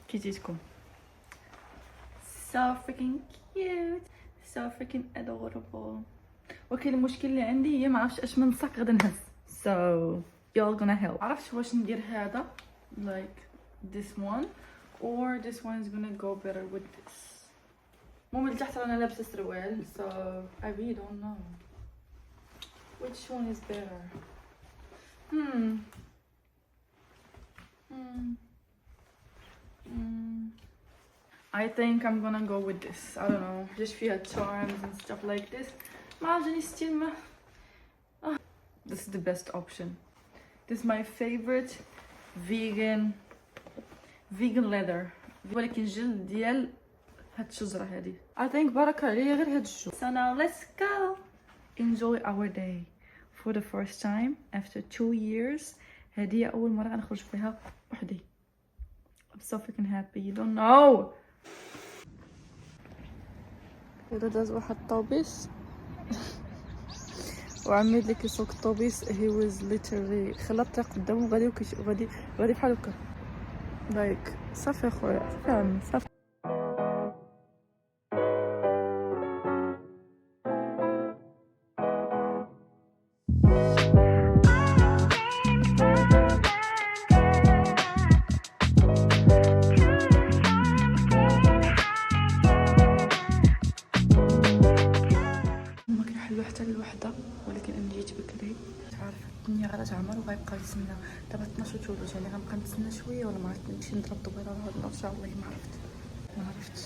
كي جيتكم so freaking cute, so freaking adorable. ولكن المشكل اللي عندي هي ما عرفتش اش من صاك غادي نهز. so y'all gonna help. عرفتش واش ندير هذا like this one or this one is gonna go better with this. المهم لتحت رانا لابسه سروال so I really don't know which one is better. I think I'm gonna go with this. I don't know, just فيها charms and stuff like this. ما عجبني ستيل ما. This is the best option. This is my favorite vegan leather. ولكن جلد ديال هاد الشجرة هادي. I think بركة عليا غير هاد الجو. So now let's go. Enjoy our day for the first time after 2 years. هادي أول مرة غنخرج فيها وحدي. I'm so freaking happy. You don't know. هذا داز واحد الطوبيس وعميد اللي كيسوق الطوبيس he was literally خلى الطريق قدامه غادي بحال هكا لايك صافي اخويا صافي عمي صافي. حتى الوحده ولكن انا جيت بكري عارفه الدنيا غادا تعمر وغيبقى يتسنى دابا 12 ثلث يعني غنبقى نتسنى شويه ولا ما عرفت نمشي نضرب دويره ولا ان شاء الله ما عرفتش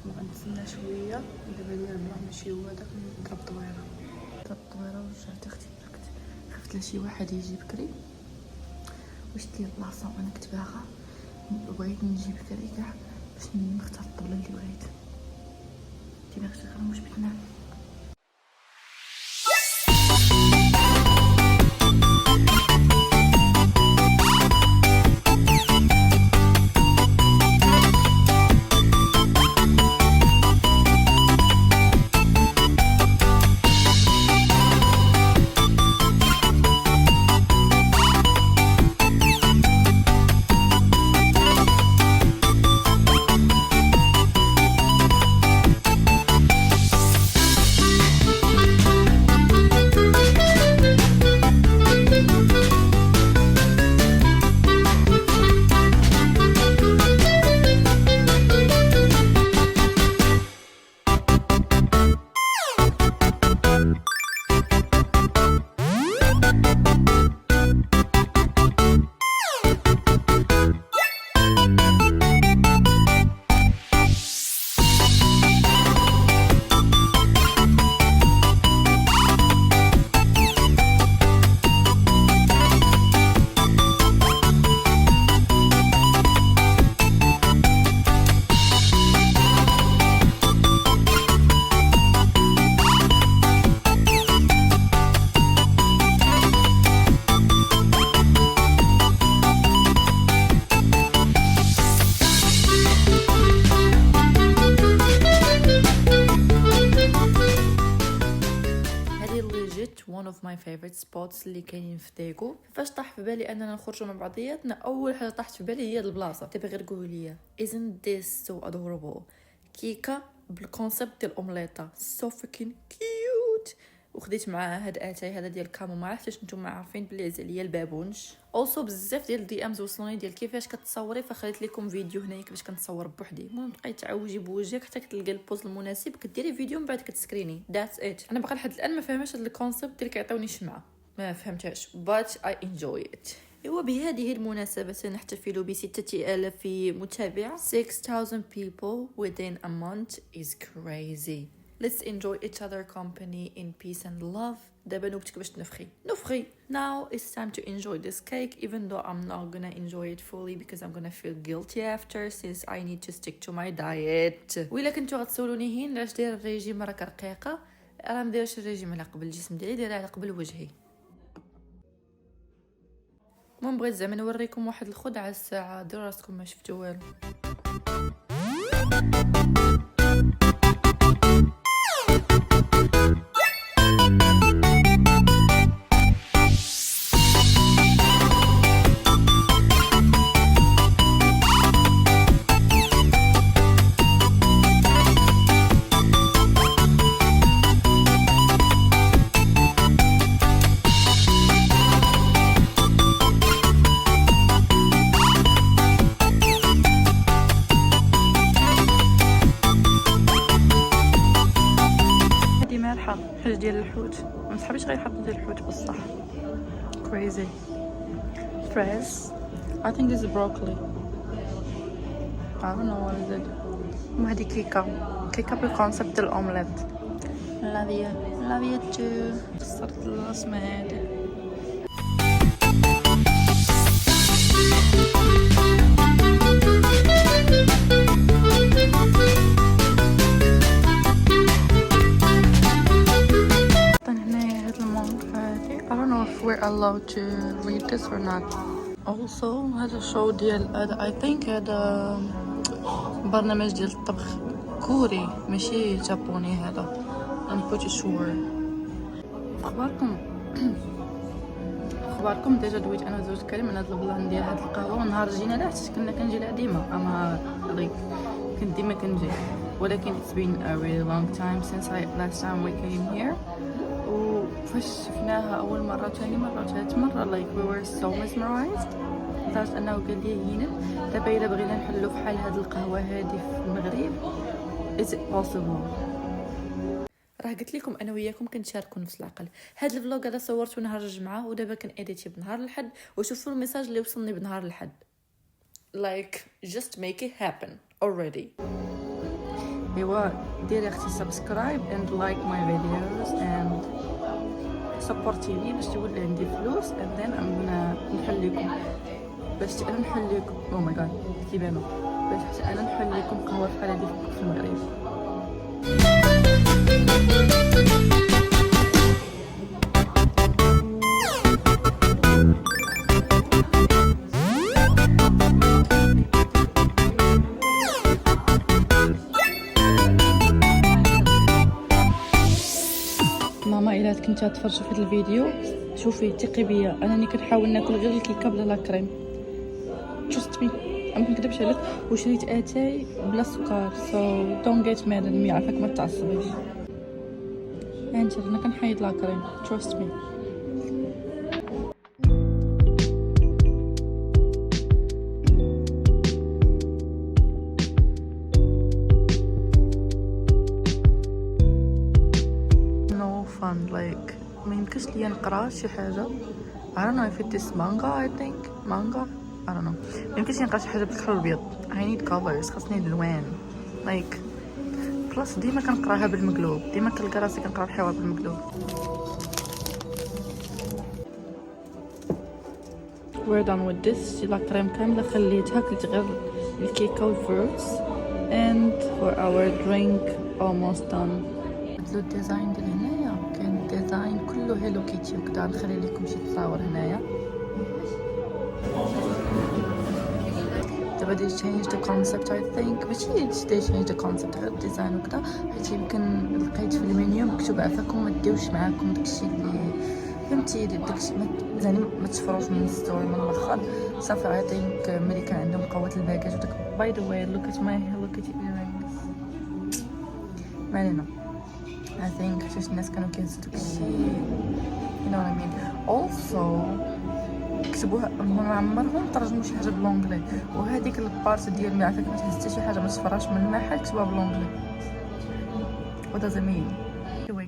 نبغى نتسنى شويه دابا ديال الله ماشي هو داك نضرب دويره ورجعت اختي بركت خفت لا شي واحد يجي بكري وشت لي بلاصه وانا كنت باغا بغيت نجي بكري كاع باش نختار الطبله اللي بغيت كيما اختي واش بغيت نعمل. one of my favorite spots اللي كاينين في ديغو. فاش طاح في بالي اننا نخرجوا مع بعضياتنا اول حاجه طاحت في بالي هي البلاصه. دابا غير قولوا لي isn't this so adorable؟ كيكه بالكونسيبت ديال الاومليطه so freaking cute. وخديت معاه هاد اتاي هذا ديال الكامومايل حيت نتوما عارفين بلي عزيز عليا البابونج. also بزاف ديال الدي امز وصلوني ديال كيفاش كتصوري، فخليت لكم فيديو هنايا كيفاش كنتصور بوحدي. المهم بقيت تعوجي بوجهك حتى كتلقى البوز المناسب كديري فيديو من بعد كتسكريني ذاتس ات. انا باقا لحد الان ما فهمتش هاد الكونسيبت ديال كيعطيوني الشمعه، ما فهمتهاش but I enjoy it. وبهذه المناسبة نحتفل ب6000 متابع. 6000 people within a month is crazy. Let's enjoy each other company in peace and love. دابا نوبتك باش نفخي. Now it's time to enjoy this cake even though I'm not gonna enjoy it fully because I'm gonna feel guilty after since I need to stick to my diet. وإلا كنتو غتسولوني هين علاش داير الريجيم راك رقيقة، راه مديرش الريجيم على قبل الجسم ديالي، دايره على قبل وجهي. المهم بغيت زعما نوريكم واحد الخدعه الساعه، ديروا راسكم ما شفتوا والو. حاجه ديال الحوت، ما صحابيش غير يحطوا ديال الحوت بصح crazy. Fries. I think this is broccoli. I don't know what is it. وهذه كيكه بالكونسيبت ديال الاومليت. لافيه تو صرت الاسماء. We're allowed to read this or not. Also هذا شو ديال هذا I think هذا برنامج ديال الطبخ كوري ماشي جابوني هذا. I'm pretty sure. اخباركم ديجا دويت انا زوج كريم من هذا البلان ديال هاد القهوه. نهار جينا لها حتى كنا كنجي لها ديما اما like كنت ديما كنجي، ولكن it's been a really long time since last time we came here. فاش شفناها اول مره ثاني مره ثالث مره like we were so mesmerized لدرجه انه قال لي هنا دابا الا بغينا نحلو فحال هاد القهوه هادي في المغرب is it possible. راه قلت لكم انا وياكم كنتشاركوا نفس العقل. هاد الفلوق هذا صورته نهار الجمعه ودابا كناديتي بنهار الحد، وشوفوا الميساج اللي وصلني بنهار الحد like just make it happen already. ايوا ديري اختي سبسكرايب and like my videos and سبورتيني باش تولي عندي فلوس and then نحل لكم باش انا نحل لكم او ماي جاد كيبانو باش حتى انا نحل لكم قهوه بحال هذه في المغرب. ماما الا كنتي تفرجي في هذا الفيديو شوفي ثقي بيا انني كنحاول ناكل غير الكيكه بلا لا كريم trust me ما كنكذبش عليك، وشريت اتاي بلا سكر so don't get mad at me. عافاك ما تعصبيش انت انا كنحيد لا كريم trust me. like ما يمكنش ليا نقرا شي حاجه I don't know if it is manga. I think manga I don't know. ما يمكنش نقرا شي حاجه بالكحل الابيض. I need covers خاصني الالوان like بلاص ديما كنقراها بالمقلوب، ديما كنلقى راسي كنقرا الحوار بالمقلوب. we're done with this. شي لا كريم كامله خليتها كلت غير الكيكه والفروتس and for our drink almost done. بدلو الديزاين ديال هنايا كاين الديزاين كله هيلو كيتي وكذا. نخلي لكم شي تصاور هنايا. دابا دي change the concept I think ماشي دي change the concept غير الديزاين وكذا، حيت يمكن لقيت في المنيو مكتوب عفاكم ما ديوش معاكم داكشي اللي فهمتي داكشي يعني ما تشفروش من الستور من الاخر صافي. I think ملي كان عندهم قوه الباكاج وداك by the way look at earrings ما علينا. I think حيت الناس كانوا كينسوا داكشي you know what I mean. also كتبوها ما عمرهم ترجموا شي حاجه بالونجلي، وهذيك البارت ديال ما عرفتك ما تهز حتى شي حاجه ما تفراش من المحل كتبوها بالونجلي. what does it mean.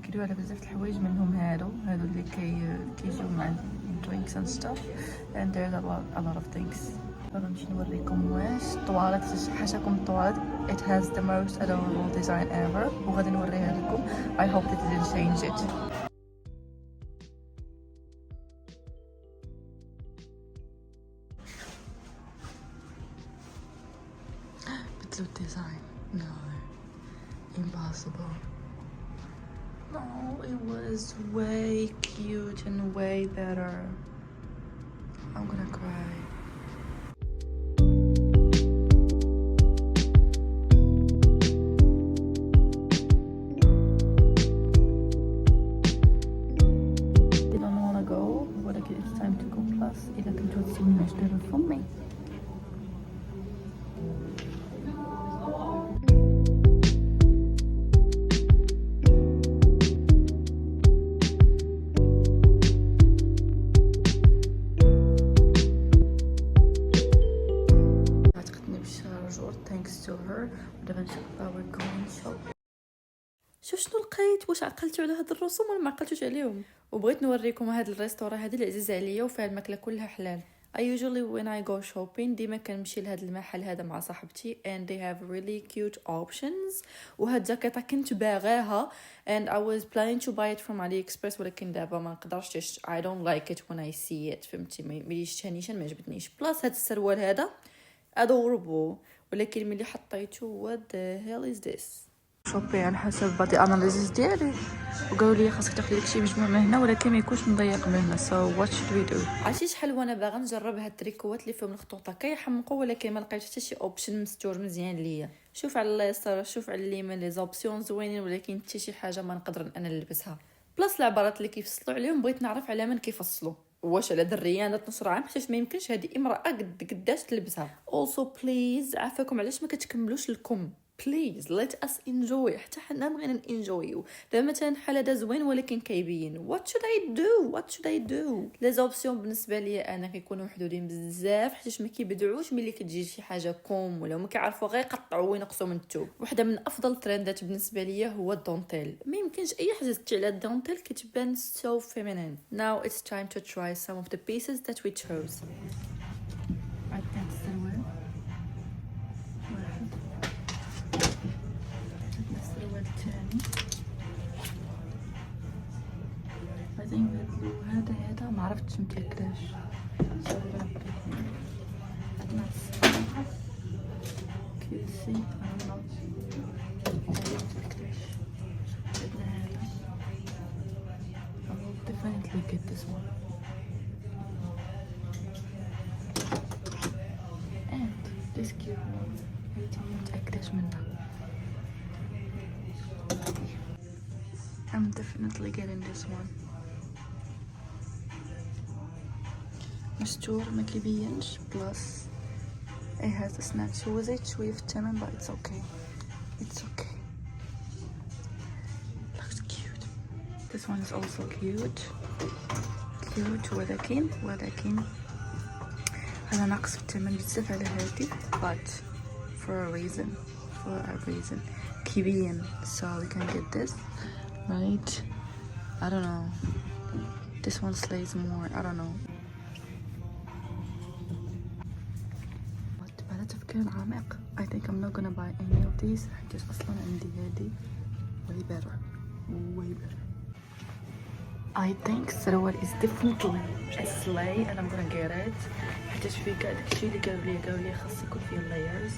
كيديروا على بزاف د الحوايج منهم هادو اللي كيجيو مع drinks and stuff and there's a lot of things. نمشي نوريكم واش الطواليت حاشاكم الطواليت it has the most adorable design ever وغادي نوريها لكم. I hope that it didn't change it. بدلوا الديزاين. no impossible. no it was way cute and way better. I'm gonna cry. next to her. ودابا نشوف we're going shop. شوف شنو لقيت. واش عقلتوا على هاد الرسوم ولا ما عقلتوش عليهم؟ وبغيت نوريكم هاد الريستوران هذه اللي عزيزه عليا وفيها الماكله كلها حلال. I usually when I go shopping ديما كنمشي لهاد المحل هذا مع صاحبتي and they have really cute options. وهاد جاكيطه كنت باغاها and I was planning to buy it from AliExpress ولكن دابا ما نقدرش. I don't like it when I see it. فهمتي ما يشتهنيش ما عجبتنيش. بلاس هاد السروال هذا adorable ولكن ملي حطيته what the hell is this. شوبي على حسب بادي اناليزيس ديالي وقالوا لي خاصك تاخدي داكشي مجموع من هنا ولكن ما يكونش مضيق من هنا. سو وات شود وي دو. عرفتي شحال وانا باغا نجرب هاد التريكوات اللي فيهم الخطوطه كيحمقوا ولكن ما لقيتش حتى شي اوبشن مستور مزيان ليا. شوف على اليسار شوف على اليمين لي زوبسيون زوينين ولكن حتى شي حاجه ما نقدر انا نلبسها. بلاص العبارات اللي كيفصلوا عليهم بغيت نعرف على من كيفصلوا. واش على دريانه نص عام حيت ما يمكنش هذه امراه قداش تلبسها. also please عافاكم علاش ما كتكملوش الكم. please let us enjoy. حتى حنا بغينا نenjoyو. دابا مثلا حال هذا زوين ولكن كيبين. what should I do لي زوبسيون بالنسبه لي انا كيكونوا محدودين بزاف حيت ما كيبدعوش ملي كتجي شي حاجه كوم ولا ما كيعرفوا غير يقطعوا وينقصوا من الثوب. وحده من افضل الترندات بالنسبه لي هو الدونتيل. ما يمكنش اي حاجه تجي على الدونتيل كتبان so feminine. now it's time to try some of the pieces that we chose. هذا ما عرفتش متاكلاش. كيسي definitely get this one and this cute one. متاكداش منها. I'm definitely getting this one. مستور ما كيبينش بلس it has a snatch with it شويه في الثمن but it's okay. looks cute. this one is also cute ولكن هذا ناقص في الثمن بزاف على هادي but for a reason كيبين so we can get this right. I don't know, this one slays more. I don't know. تفكير عميق. I think I'm not gonna buy any of these حيت اصلا عندي هادي way better. I think السروال is definitely a slay and I'm gonna get it حيت فيه كاع داكشي اللي قالوا لي خاص يكون فيه layers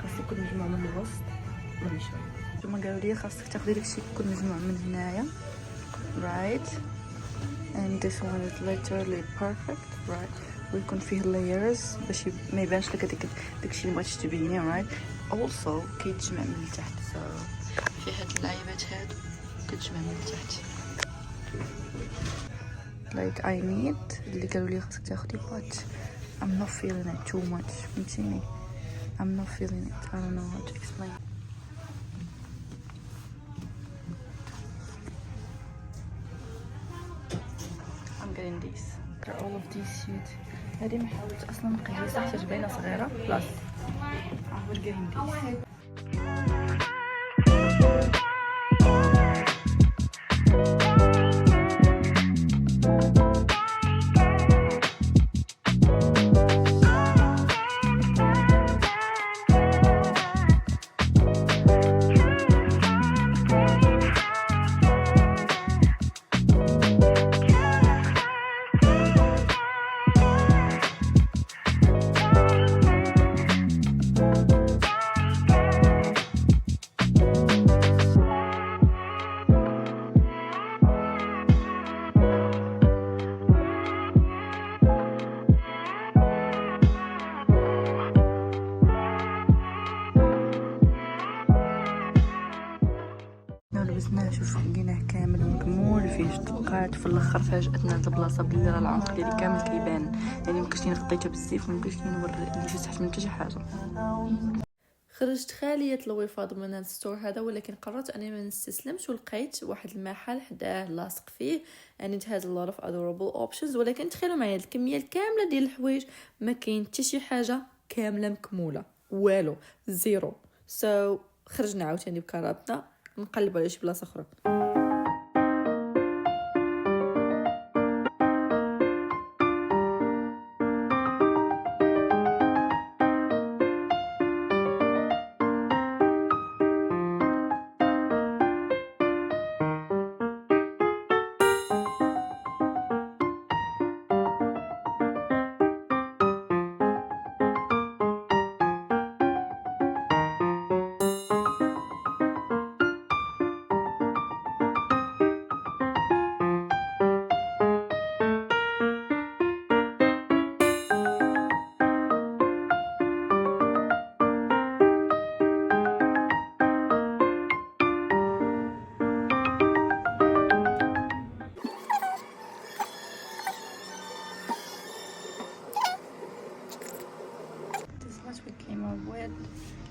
خاص يكون مجموع من الوسط ولا شويه. هما قالوا لي خاصك تاخدي داكشي يكون مجموع من هنايا right and this one is literally perfect right. ويكون فيه layers باش ما يبانش لك داكشي اللي بغيتي تبيني right. also كيتجمع من التحت so في هاد اللعيبات هادو كتجمع من التحت like I need اللي قالوا لي خاصك تاخدي but I'm not feeling it too much. فهمتيني I'm not feeling it. I don't know how to explain. I'm getting these. all of these cute. هذه ما حاولت اصلا نقيسها حيت باينه صغيره بلاس we're getting these. لبسناه شوف لقيناه كامل مكمول فيه طبقات في الاخر فاجاتنا هاد البلاصه بلي راه العنق ديالي كامل كيبان يعني مكنتش غطيته بزاف ومكنتش نلبس تحت من حتى شي حاجه. خرجت خاليه الوفاض من هاد الستور هذا ولكن قررت اني ما نستسلمش ولقيت واحد المحل حداه لاصق فيه and it has a lot of adorable options ولكن تخيلوا معايا الكميه الكامله ديال الحوايج ما كاين حتى شي حاجه كامله مكموله والو زيرو خرجنا عاوتاني بكراتنا نقلبوا على شي بلاصه اخرى.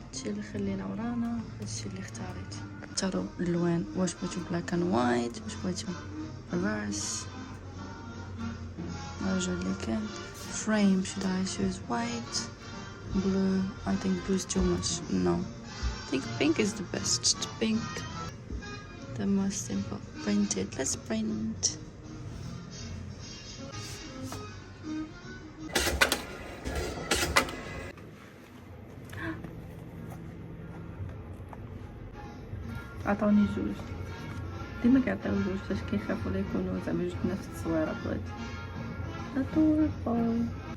هادشي اللي خلينا ورانا، هادشي اللي اختاروا الالوان، واش بغيتو بلاك اند وايت، واش بغيتو ريفرس، نرجع اللي كان frame. Should I choose white, blue? I think blue is too much. No, I think pink is the best. Pink, the most simple. Print it. Let's print. عطاوني جوج، ديما كيعطيو جوج فاش كيخافوا لا يكونوا زعما جوج نفس التصويره. بغيت adorable.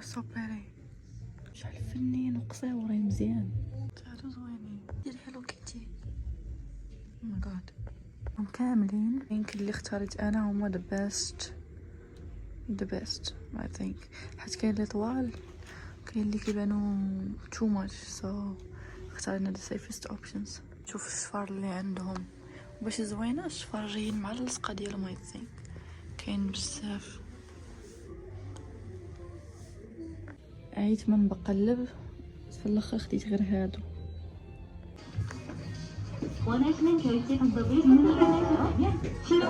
so pretty. شحال فنين وقصيورين مزيان، هادو زوينين. دير هالو كيتي او ماي جاد. هم كاملين يمكن اللي اختاريت انا هما the best I think. حيت كاين اللي طوال، كاين اللي كيبانو too much, so اختارنا the safest options. شوف الصفار اللي عندهم باش زوينه. الصفار جايين مع اللصقه ديالهم I think. كاين بزاف. عيت من بقلب في الاخر خديت غير هادو. 원하시는 결제 방법을 선택하시면 신용